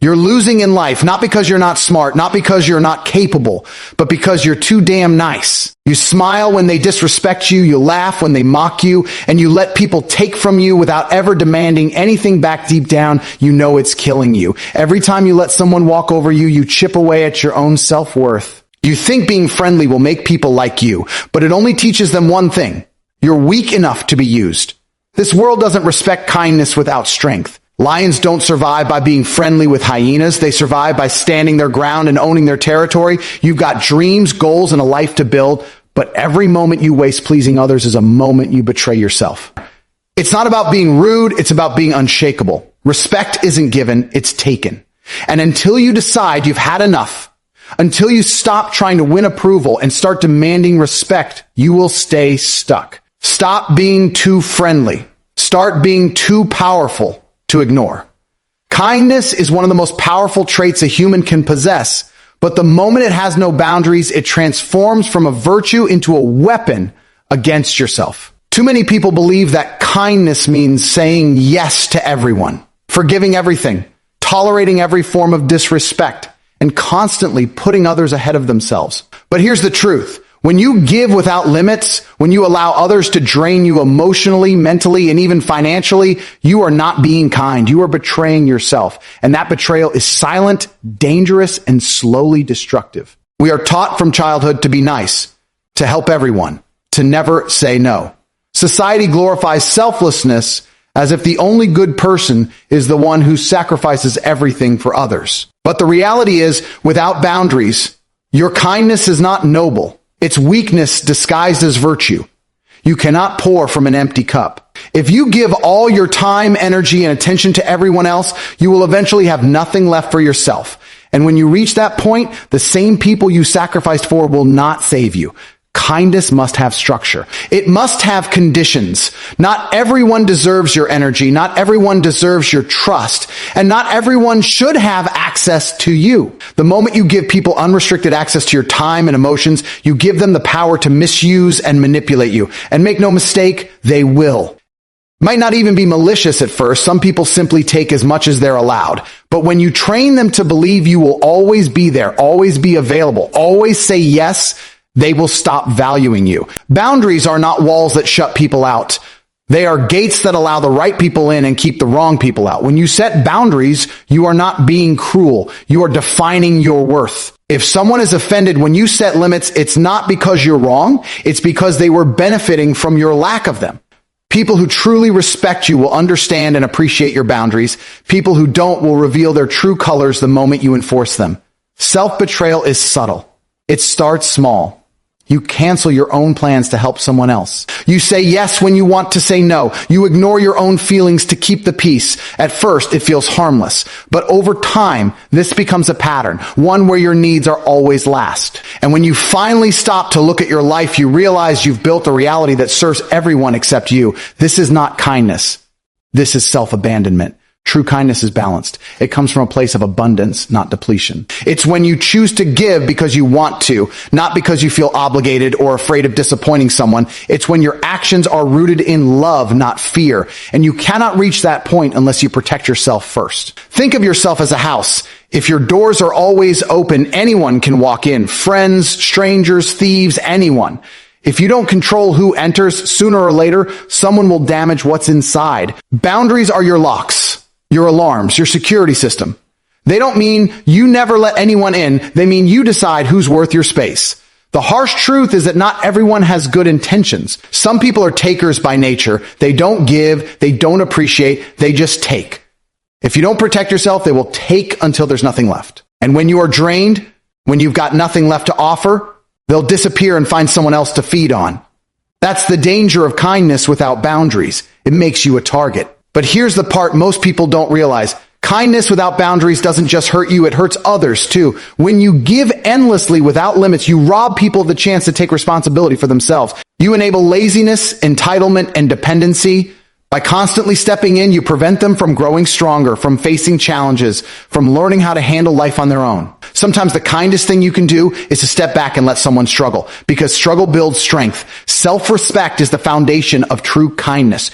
You're losing in life, not because you're not smart, not because you're not capable, but because you're too damn nice. You smile when they disrespect you, you laugh when they mock you, and you let people take from you without ever demanding anything back. Deep down, you know it's killing you. Every time you let someone walk over you, you chip away at your own self-worth. You think being friendly will make people like you, but it only teaches them one thing. You're weak enough to be used. This world doesn't respect kindness without strength. Lions don't survive by being friendly with hyenas. They survive by standing their ground and owning their territory. You've got dreams, goals, and a life to build, but every moment you waste pleasing others is a moment you betray yourself. It's not about being rude, it's about being unshakable. Respect isn't given, it's taken. And until you decide you've had enough, until you stop trying to win approval and start demanding respect, you will stay stuck. Stop being too friendly. Start being too powerful to ignore. Kindness is one of the most powerful traits a human can possess, but the moment it has no boundaries, it transforms from a virtue into a weapon against yourself. Too many people believe that kindness means saying yes to everyone, forgiving everything, tolerating every form of disrespect, and constantly putting others ahead of themselves. But here's the truth. When you give without limits, when you allow others to drain you emotionally, mentally, and even financially, you are not being kind. You are betraying yourself. And that betrayal is silent, dangerous, and slowly destructive. We are taught from childhood to be nice, to help everyone, to never say no. Society glorifies selflessness as if the only good person is the one who sacrifices everything for others. But the reality is, without boundaries, your kindness is not noble. It's weakness disguised as virtue. You cannot pour from an empty cup. If you give all your time, energy, and attention to everyone else, you will eventually have nothing left for yourself. And when you reach that point, the same people you sacrificed for will not save you. Kindness must have structure. It must have conditions. Not everyone deserves your energy. Not everyone deserves your trust. And not everyone should have access to you. The moment you give people unrestricted access to your time and emotions, you give them the power to misuse and manipulate you. And make no mistake, they will. Might not even be malicious at first. Some people simply take as much as they're allowed. But when you train them to believe you will always be there, always be available, always say yes, they will stop valuing you. Boundaries are not walls that shut people out. They are gates that allow the right people in and keep the wrong people out. When you set boundaries, you are not being cruel. You are defining your worth. If someone is offended when you set limits, it's not because you're wrong. It's because they were benefiting from your lack of them. People who truly respect you will understand and appreciate your boundaries. People who don't will reveal their true colors the moment you enforce them. Self-betrayal is subtle. It starts small. You cancel your own plans to help someone else. You say yes when you want to say no. You ignore your own feelings to keep the peace. At first, it feels harmless. But over time, this becomes a pattern, one where your needs are always last. And when you finally stop to look at your life, you realize you've built a reality that serves everyone except you. This is not kindness. This is self-abandonment. True kindness is balanced. It comes from a place of abundance, not depletion. It's when you choose to give because you want to, not because you feel obligated or afraid of disappointing someone. It's when your actions are rooted in love, not fear. And you cannot reach that point unless you protect yourself first. Think of yourself as a house. If your doors are always open, anyone can walk in. Friends, strangers, thieves, anyone. If you don't control who enters, sooner or later, someone will damage what's inside. Boundaries are your locks. Your alarms, your security system. They don't mean you never let anyone in. They mean you decide who's worth your space. The harsh truth is that not everyone has good intentions. Some people are takers by nature. They don't give, they don't appreciate, they just take. If you don't protect yourself, they will take until there's nothing left. And when you are drained, when you've got nothing left to offer, they'll disappear and find someone else to feed on. That's the danger of kindness without boundaries. It makes you a target. But here's the part most people don't realize. Kindness without boundaries doesn't just hurt you, it hurts others too. When you give endlessly without limits, you rob people of the chance to take responsibility for themselves. You enable laziness, entitlement, and dependency. By constantly stepping in, you prevent them from growing stronger, from facing challenges, from learning how to handle life on their own. Sometimes the kindest thing you can do is to step back and let someone struggle, because struggle builds strength. Self-respect is the foundation of true kindness.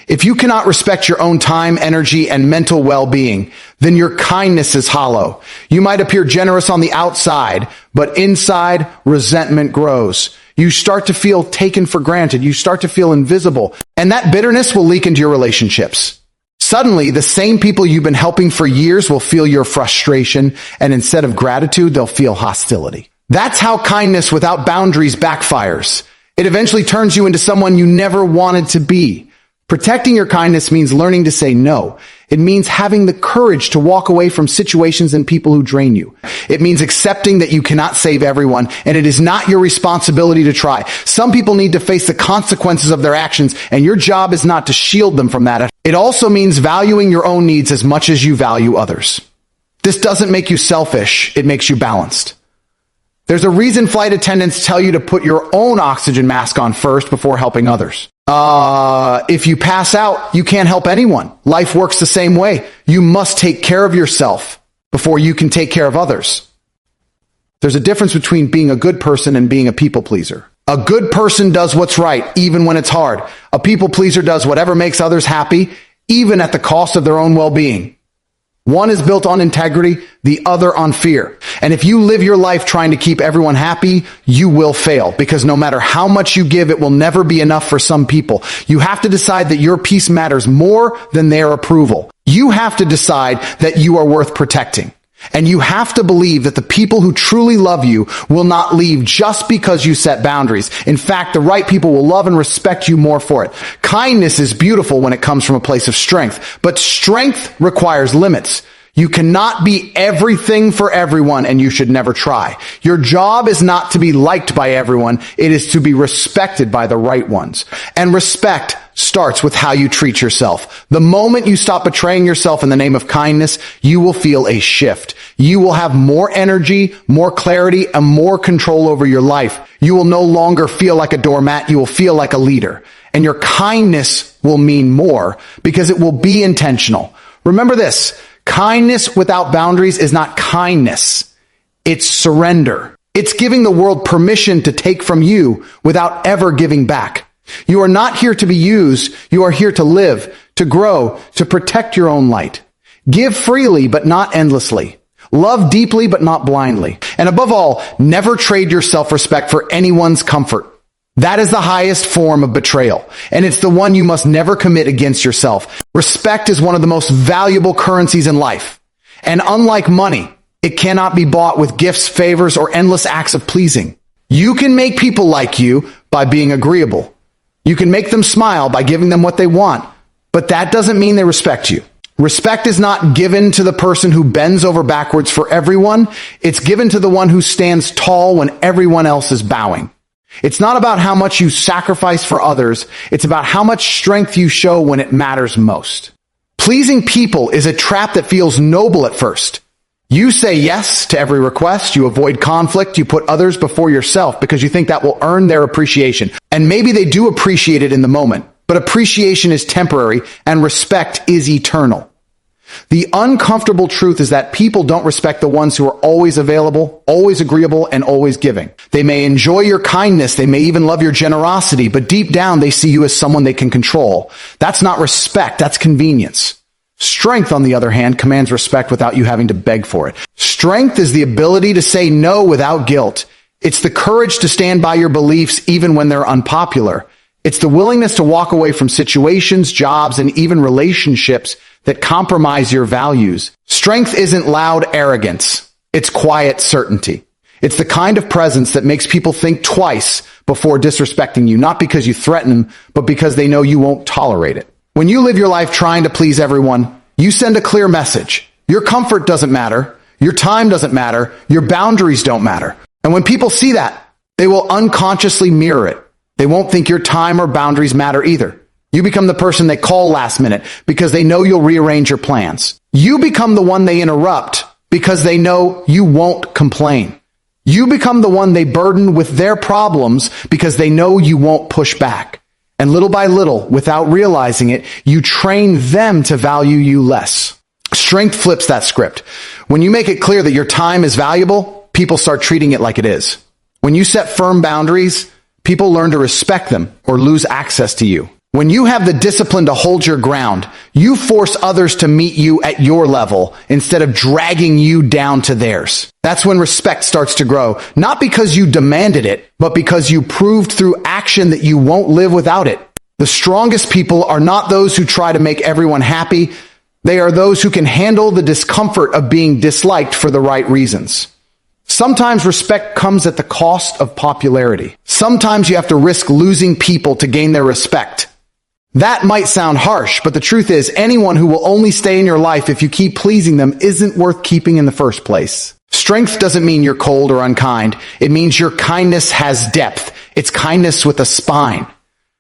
If you cannot respect your own time, energy, and mental well-being, then your kindness is hollow. You might appear generous on the outside, but inside, resentment grows. You start to feel taken for granted. You start to feel invisible. And that bitterness will leak into your relationships. Suddenly, the same people you've been helping for years will feel your frustration, and instead of gratitude, they'll feel hostility. That's how kindness without boundaries backfires. It eventually turns you into someone you never wanted to be. Protecting your kindness means learning to say no. It means having the courage to walk away from situations and people who drain you. It means accepting that you cannot save everyone, and it is not your responsibility to try. Some people need to face the consequences of their actions, and your job is not to shield them from that. It also means valuing your own needs as much as you value others. This doesn't make you selfish. It makes you balanced. There's a reason flight attendants tell you to put your own oxygen mask on first before helping others. If you pass out, you can't help anyone. Life works the same way. You must take care of yourself before you can take care of others. There's a difference between being a good person and being a people pleaser. A good person does what's right, even when it's hard. A people pleaser does whatever makes others happy, even at the cost of their own well-being. One is built on integrity, the other on fear. And if you live your life trying to keep everyone happy, you will fail, because no matter how much you give, it will never be enough for some people. You have to decide that your peace matters more than their approval. You have to decide that you are worth protecting. And you have to believe that the people who truly love you will not leave just because you set boundaries. In fact, the right people will love and respect you more for it. Kindness is beautiful when it comes from a place of strength, but strength requires limits. You cannot be everything for everyone, and you should never try. Your job is not to be liked by everyone. It is to be respected by the right ones. And respect starts with how you treat yourself. The moment you stop betraying yourself in the name of kindness, you will feel a shift. You will have more energy, more clarity, and more control over your life. You will no longer feel like a doormat. You will feel like a leader. And your kindness will mean more because it will be intentional. Remember this. Kindness without boundaries is not kindness. It's surrender. It's giving the world permission to take from you without ever giving back. You are not here to be used. You are here to live, to grow, to protect your own light. Give freely, but not endlessly. Love deeply, but not blindly. And above all, never trade your self-respect for anyone's comfort. That is the highest form of betrayal, and it's the one you must never commit against yourself. Respect is one of the most valuable currencies in life. And unlike money, it cannot be bought with gifts, favors, or endless acts of pleasing. You can make people like you by being agreeable. You can make them smile by giving them what they want, but that doesn't mean they respect you. Respect is not given to the person who bends over backwards for everyone. It's given to the one who stands tall when everyone else is bowing. It's not about how much you sacrifice for others. It's about how much strength you show when it matters most. Pleasing people is a trap that feels noble at first. You say yes to every request. You avoid conflict. You put others before yourself because you think that will earn their appreciation. And maybe they do appreciate it in the moment, but appreciation is temporary and respect is eternal. The uncomfortable truth is that people don't respect the ones who are always available, always agreeable, and always giving. They may enjoy your kindness. They may even love your generosity, but deep down they see you as someone they can control. That's not respect. That's convenience. Strength, on the other hand, commands respect without you having to beg for it. Strength is the ability to say no without guilt. It's the courage to stand by your beliefs even when they're unpopular. It's the willingness to walk away from situations, jobs, and even relationships that compromise your values. Strength isn't loud arrogance. It's quiet certainty. It's the kind of presence that makes people think twice before disrespecting you, not because you threaten them, but because they know you won't tolerate it. When you live your life trying to please everyone, you send a clear message. Your comfort doesn't matter. Your time doesn't matter. Your boundaries don't matter. And when people see that, they will unconsciously mirror it. They won't think your time or boundaries matter either. You become the person they call last minute because they know you'll rearrange your plans. You become the one they interrupt because they know you won't complain. You become the one they burden with their problems because they know you won't push back. And little by little, without realizing it, you train them to value you less. Strength flips that script. When you make it clear that your time is valuable, people start treating it like it is. When you set firm boundaries, people learn to respect them or lose access to you. When you have the discipline to hold your ground, you force others to meet you at your level instead of dragging you down to theirs. That's when respect starts to grow, not because you demanded it, but because you proved through action that you won't live without it. The strongest people are not those who try to make everyone happy. They are those who can handle the discomfort of being disliked for the right reasons. Sometimes respect comes at the cost of popularity. Sometimes you have to risk losing people to gain their respect. That might sound harsh, but the truth is anyone who will only stay in your life if you keep pleasing them isn't worth keeping in the first place. Strength doesn't mean you're cold or unkind. It means your kindness has depth. It's kindness with a spine.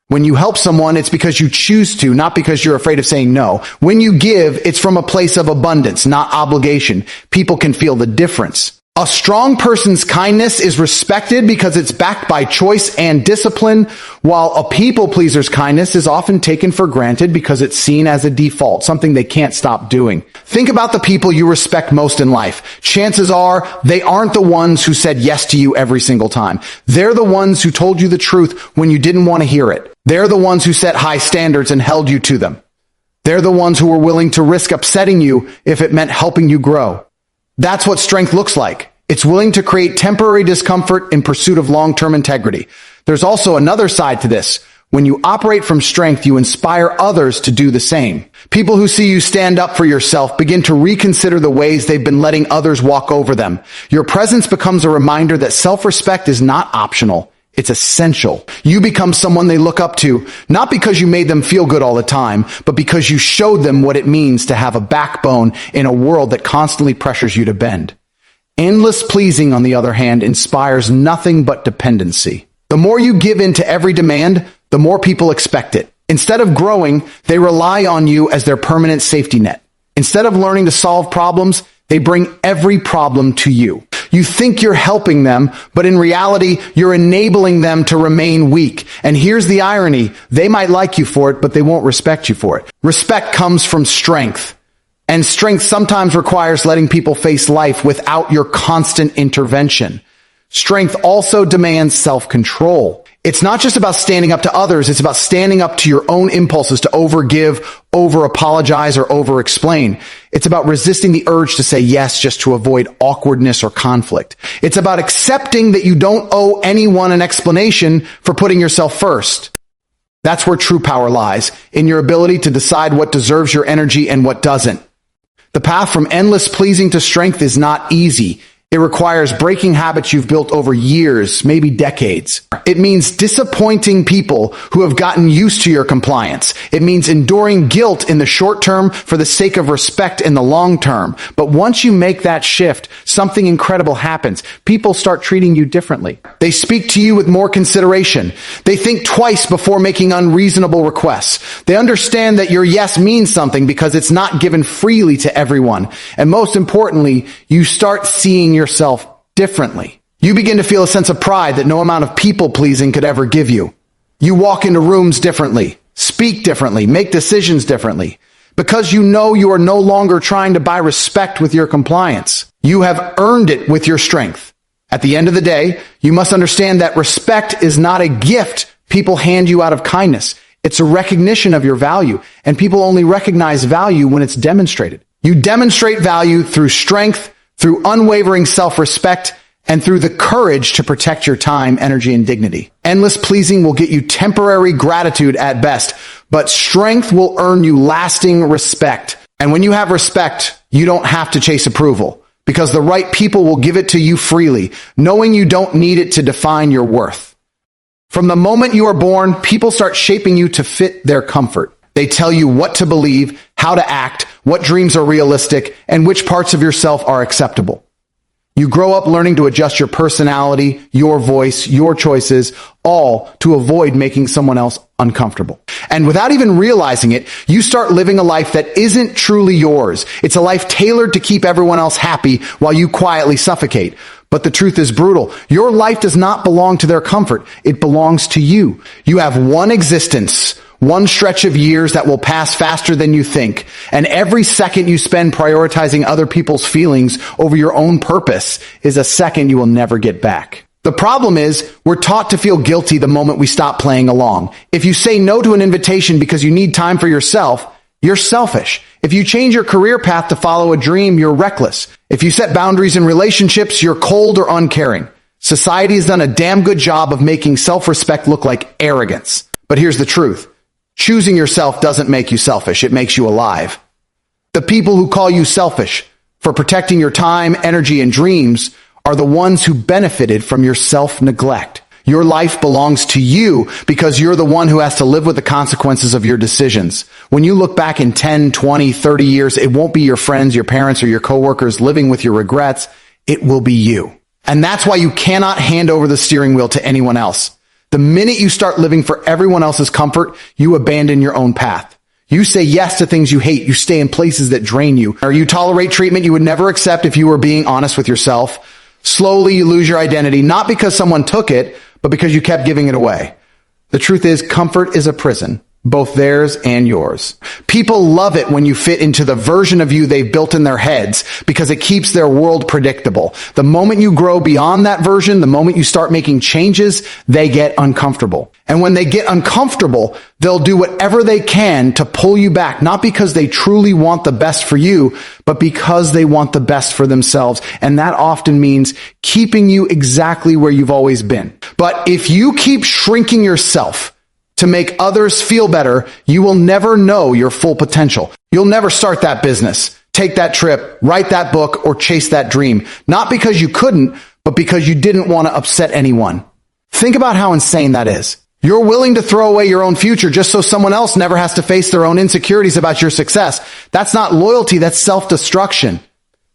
When you help someone, it's because you choose to, not because you're afraid of saying no. When you give, it's from a place of abundance, not obligation. People can feel the difference. A strong person's kindness is respected because it's backed by choice and discipline, while a people pleaser's kindness is often taken for granted because it's seen as a default, something they can't stop doing. Think about the people you respect most in life. Chances are they aren't the ones who said yes to you every single time. They're the ones who told you the truth when you didn't want to hear it. They're the ones who set high standards and held you to them. They're the ones who were willing to risk upsetting you if it meant helping you grow. That's what strength looks like. It's willing to create temporary discomfort in pursuit of long-term integrity. There's also another side to this. When you operate from strength, you inspire others to do the same. People who see you stand up for yourself begin to reconsider the ways they've been letting others walk over them. Your presence becomes a reminder that self-respect is not optional. It's essential. You become someone they look up to, not because you made them feel good all the time, but because you showed them what it means to have a backbone in a world that constantly pressures you to bend. Endless pleasing, on the other hand, inspires nothing but dependency. The more you give in to every demand, the more people expect it. Instead of growing, they rely on you as their permanent safety net. Instead of learning to solve problems, they bring every problem to you. You think you're helping them, but in reality, you're enabling them to remain weak. And here's the irony. They might like you for it, but they won't respect you for it. Respect comes from strength. And strength sometimes requires letting people face life without your constant intervention. Strength also demands self-control. It's not just about standing up to others, it's about standing up to your own impulses to overgive, over-apologize, or over-explain. It's about resisting the urge to say yes just to avoid awkwardness or conflict. It's about accepting that you don't owe anyone an explanation for putting yourself first. That's where true power lies, in your ability to decide what deserves your energy and what doesn't. The path from endless pleasing to strength is not easy. It requires breaking habits you've built over years, maybe decades. It means disappointing people who have gotten used to your compliance. It means enduring guilt in the short term for the sake of respect in the long term. But once you make that shift, something incredible happens. People start treating you differently. They speak to you with more consideration. They think twice before making unreasonable requests. They understand that your yes means something because it's not given freely to everyone. And most importantly, you start seeing yourself differently. You begin to feel a sense of pride that no amount of people-pleasing could ever give you. You walk into rooms differently, speak differently, make decisions differently, because you know you are no longer trying to buy respect with your compliance. You have earned it with your strength. At the end of the day, you must understand that respect is not a gift people hand you out of kindness. It's a recognition of your value, and people only recognize value when it's demonstrated. You demonstrate value through strength, through unwavering self-respect, and through the courage to protect your time, energy, and dignity. Endless pleasing will get you temporary gratitude at best, but strength will earn you lasting respect. And when you have respect, you don't have to chase approval, because the right people will give it to you freely, knowing you don't need it to define your worth. From the moment you are born, people start shaping you to fit their comfort. They tell you what to believe, how to act, what dreams are realistic, and which parts of yourself are acceptable. You grow up learning to adjust your personality, your voice, your choices, all to avoid making someone else uncomfortable. And without even realizing it, you start living a life that isn't truly yours. It's a life tailored to keep everyone else happy while you quietly suffocate. But the truth is brutal. Your life does not belong to their comfort. It belongs to you. You have one existence, one stretch of years that will pass faster than you think. And every second you spend prioritizing other people's feelings over your own purpose is a second you will never get back. The problem is, we're taught to feel guilty the moment we stop playing along. If you say no to an invitation because you need time for yourself, you're selfish. If you change your career path to follow a dream, you're reckless. If you set boundaries in relationships, you're cold or uncaring. Society has done a damn good job of making self-respect look like arrogance. But here's the truth. Choosing yourself doesn't make you selfish. It makes you alive. The people who call you selfish for protecting your time, energy, and dreams are the ones who benefited from your self-neglect. Your life belongs to you because you're the one who has to live with the consequences of your decisions. When you look back in 10, 20, 30 years, it won't be your friends, your parents, or your coworkers living with your regrets. It will be you. And that's why you cannot hand over the steering wheel to anyone else. The minute you start living for everyone else's comfort, you abandon your own path. You say yes to things you hate. You stay in places that drain you. Or you tolerate treatment you would never accept if you were being honest with yourself. Slowly, you lose your identity, not because someone took it, but because you kept giving it away. The truth is, comfort is a prison, both theirs and yours. People love it when you fit into the version of you they've built in their heads because it keeps their world predictable. The moment you grow beyond that version, the moment you start making changes, they get uncomfortable. And when they get uncomfortable, they'll do whatever they can to pull you back, not because they truly want the best for you, but because they want the best for themselves. And that often means keeping you exactly where you've always been. But if you keep shrinking yourself to make others feel better, you will never know your full potential. You'll never start that business, take that trip, write that book, or chase that dream. Not because you couldn't, but because you didn't want to upset anyone. Think about how insane that is. You're willing to throw away your own future just so someone else never has to face their own insecurities about your success. That's not loyalty, that's self-destruction.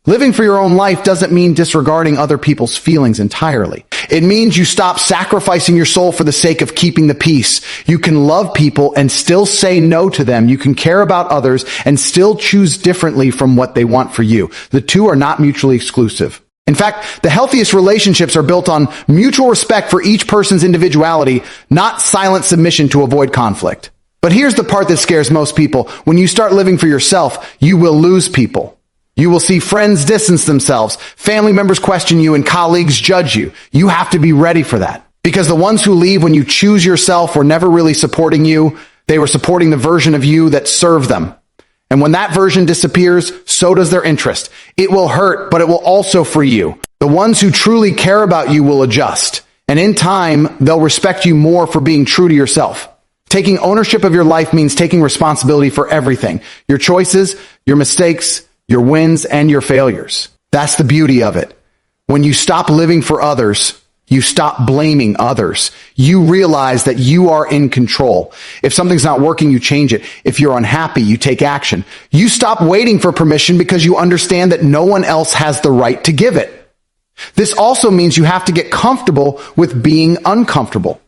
Living for your own life doesn't mean disregarding other people's feelings entirely. It means you stop sacrificing your soul for the sake of keeping the peace. You can love people and still say no to them. You can care about others and still choose differently from what they want for you. The two are not mutually exclusive. In fact, the healthiest relationships are built on mutual respect for each person's individuality, not silent submission to avoid conflict. But here's the part that scares most people. When you start living for yourself, you will lose people. You will see friends distance themselves, family members question you, and colleagues judge you. You have to be ready for that. Because the ones who leave when you choose yourself were never really supporting you. They were supporting the version of you that served them. And when that version disappears, so does their interest. It will hurt, but it will also free you. The ones who truly care about you will adjust. And in time, they'll respect you more for being true to yourself. Taking ownership of your life means taking responsibility for everything. Your choices, your mistakes, your wins, and your failures. That's the beauty of it. When you stop living for others, you stop blaming others. You realize that you are in control. If something's not working, you change it. If you're unhappy, you take action. You stop waiting for permission because you understand that no one else has the right to give it. This also means you have to get comfortable with being uncomfortable.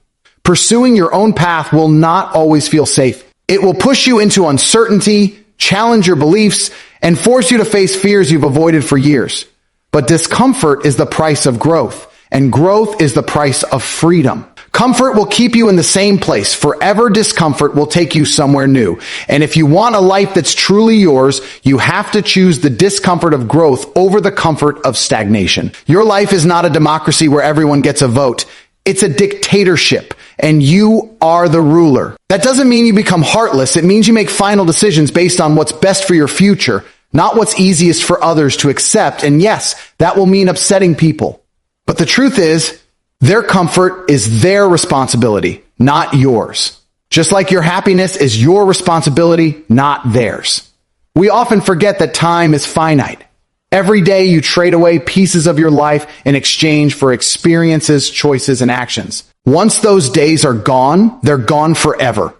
Pursuing your own path will not always feel safe. It will push you into uncertainty, challenge your beliefs, and force you to face fears you've avoided for years. But discomfort is the price of growth. And growth is the price of freedom. Comfort will keep you in the same place. Forever discomfort will take you somewhere new. And if you want a life that's truly yours, you have to choose the discomfort of growth over the comfort of stagnation. Your life is not a democracy where everyone gets a vote. It's a dictatorship, and you are the ruler. That doesn't mean you become heartless. It means you make final decisions based on what's best for your future, not what's easiest for others to accept. And yes, that will mean upsetting people. But the truth is, their comfort is their responsibility, not yours. Just like your happiness is your responsibility, not theirs. We often forget that time is finite. Every day you trade away pieces of your life in exchange for experiences, choices, and actions. Once those days are gone, they're gone forever.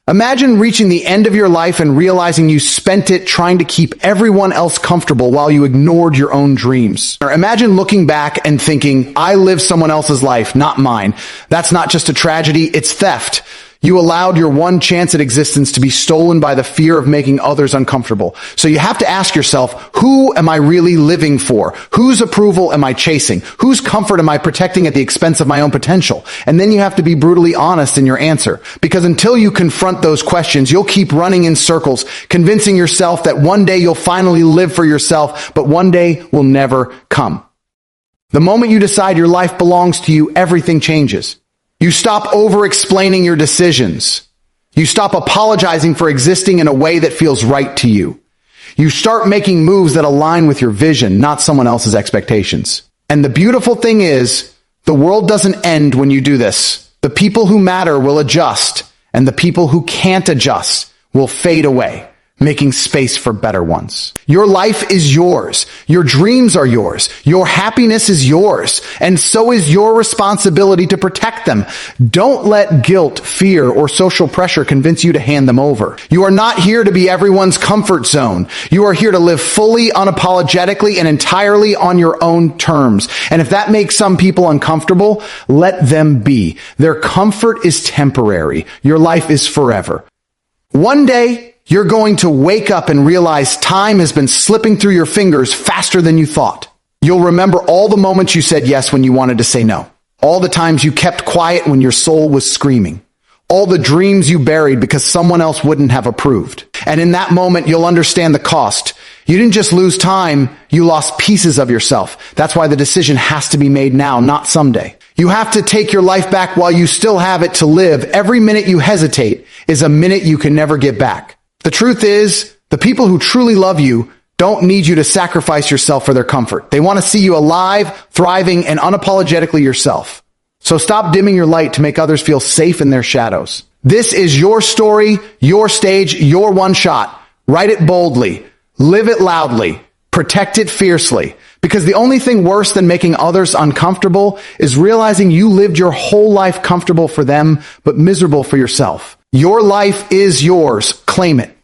Imagine reaching the end of your life and realizing you spent it trying to keep everyone else comfortable while you ignored your own dreams. Or imagine looking back and thinking, I lived someone else's life, not mine. That's not just a tragedy, it's theft. You allowed your one chance at existence to be stolen by the fear of making others uncomfortable. So you have to ask yourself, who am I really living for? Whose approval am I chasing? Whose comfort am I protecting at the expense of my own potential? And then you have to be brutally honest in your answer. Because until you confront those questions, you'll keep running in circles, convincing yourself that one day you'll finally live for yourself, but one day will never come. The moment you decide your life belongs to you, everything changes. You stop over-explaining your decisions. You stop apologizing for existing in a way that feels right to you. You start making moves that align with your vision, not someone else's expectations. And the beautiful thing is, the world doesn't end when you do this. The people who matter will adjust, and the people who can't adjust will fade away, making space for better ones. Your life is yours. Your dreams are yours. Your happiness is yours. And so is your responsibility to protect them. Don't let guilt, fear, or social pressure convince you to hand them over. You are not here to be everyone's comfort zone. You are here to live fully, unapologetically, and entirely on your own terms. And if that makes some people uncomfortable, let them be. Their comfort is temporary. Your life is forever. One day, you're going to wake up and realize time has been slipping through your fingers faster than you thought. You'll remember all the moments you said yes when you wanted to say no. All the times you kept quiet when your soul was screaming. All the dreams you buried because someone else wouldn't have approved. And in that moment, you'll understand the cost. You didn't just lose time, you lost pieces of yourself. That's why the decision has to be made now, not someday. You have to take your life back while you still have it to live. Every minute you hesitate is a minute you can never get back. The truth is, the people who truly love you don't need you to sacrifice yourself for their comfort. They want to see you alive, thriving, and unapologetically yourself. So stop dimming your light to make others feel safe in their shadows. This is your story, your stage, your one shot. Write it boldly. Live it loudly. Protect it fiercely. Because the only thing worse than making others uncomfortable is realizing you lived your whole life comfortable for them, but miserable for yourself. Your life is yours. Claim it.